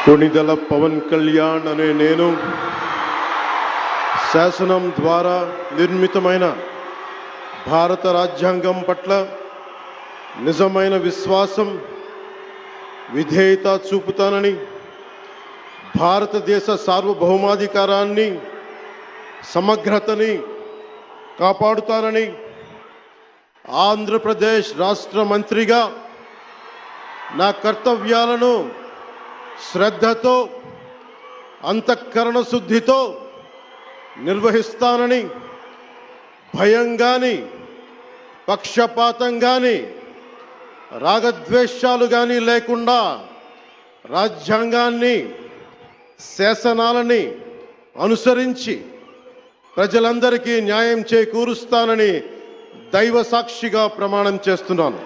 కొణిదెల పవన్ కళ్యాణ్ అనే నేను శాసనం ద్వారా నిర్మితమైన భారత రాజ్యాంగం పట్ల నిజమైన విశ్వాసం విధేయత చూపుతానని, భారతదేశ సార్వభౌమాధికారాన్ని సమగ్రతని కాపాడుతానని, ఆంధ్రప్రదేశ్ రాష్ట్ర మంత్రిగా నా కర్తవ్యాలను శ్రద్ధతో అంతఃకరణ శుద్ధితో నిర్వహిస్తానని, భయం గాని పక్షపాతం గాని రాగద్వేషాలు గాని లేకుండా రాజ్యాంగాన్ని శాసనాలని అనుసరించి ప్రజలందరికీ న్యాయం చేకూరుస్తానని దైవ సాక్షిగా ప్రమాణం చేస్తున్నాను.